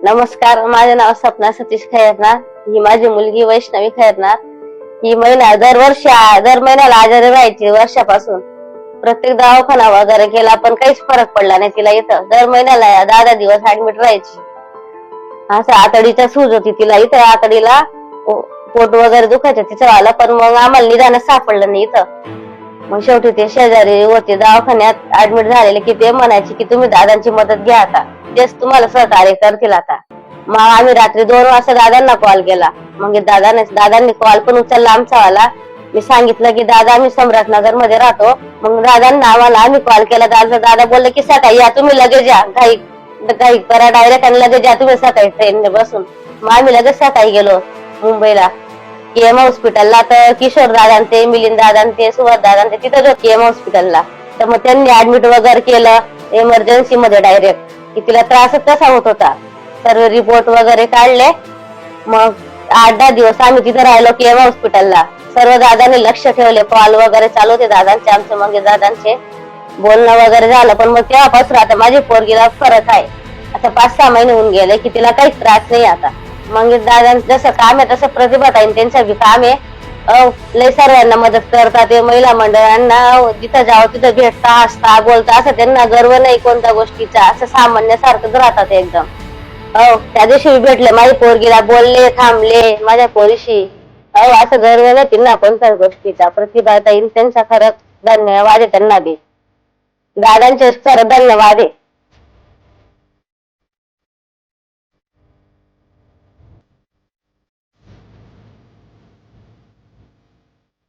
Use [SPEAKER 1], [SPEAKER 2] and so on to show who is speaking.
[SPEAKER 1] नमस्कार, माझे नाव सपना सतीश खैरनार. ही माझी मुलगी वैष्णवी खैरनार. ही महिला दर महिन्याला आजारी राहायची. वर्षापासून प्रत्येक दवाखाना वगैरे केला पण काहीच फरक पडला नाही तिला. इथं दर महिन्याला 10 दिवस ऍडमिट राहायची. असं आतडीचा सूज होती तिला. इथं आतडीला पोट वगैरे दुखायचं तिचं आलं, पण मग आम्हाला निदान सापडलं नाही इथं. मग शेवटी ते शेजारी होते दवाखान्यात ऍडमिट झालेले की ते म्हणायचे की तुम्ही दादांची मदत घ्या, आता तेच तुम्हाला सहकार्य करतील. आता मग आम्ही रात्री 2 वाजता दादांना कॉल केला. मग दादांनी कॉल पण उचलला आमचावाला. मी सांगितलं की दादा आम्ही सम्राटनगर मध्ये राहतो. मग दादांना आम्ही कॉल केला. दादा बोलले की सकाळी या, तुम्ही लगेच या, घाई करा डायरेक्ट आणि लगेच या तुम्ही सकाळी ट्रेनने बसून. मग आम्ही लगेच सकाळी गेलो मुंबईला केएम हॉस्पिटलला. तर किशोर दादांते, मिलिंद दादांते, सुभाष दादांते तिथंच होते केएम हॉस्पिटलला. तर मग त्यांनी ऍडमिट वगैरे केलं इमर्जन्सी मध्ये डायरेक्ट, की तिला त्रासच कसा होत होता. सर्व रिपोर्ट वगैरे काढले. मग 8-10 दिवस आम्ही तिथे राहिलो केएम हॉस्पिटलला. सर्व दादांनी लक्ष ठेवले, कॉल वगैरे चालू होते दादांचे, आमचे मग दादांचे बोलणं वगैरे झालं. पण मग तेव्हापासून आता माझी पोरगीला फरक आहे. आता 5-6 महिने होऊन गेले की तिला काहीच त्रास नाही आता. मग दादांचं जसं काम आहे तसं प्रतिभाताईं त्यांचं बी काम आहे. लय सर्वांना मदत करतात. ते महिला मंडळांना जिथं जावं तिथं भेटता, हसता, बोलता. असं त्यांना गर्व नाही कोणत्या गोष्टीचा. असं सामान्यासारखंच राहतात एकदम. त्या दिवशी भेटले माझ्या पोरगीला, बोलले, थांबले माझ्या पोरीशी. असं गर्व नाही त्यांना कोणत्याच गोष्टीचा. प्रतिभाताईं त्यांचा खरंच धन्यवाद आहे त्यांना बी. दादांचे खरं धन्यवाद आहे.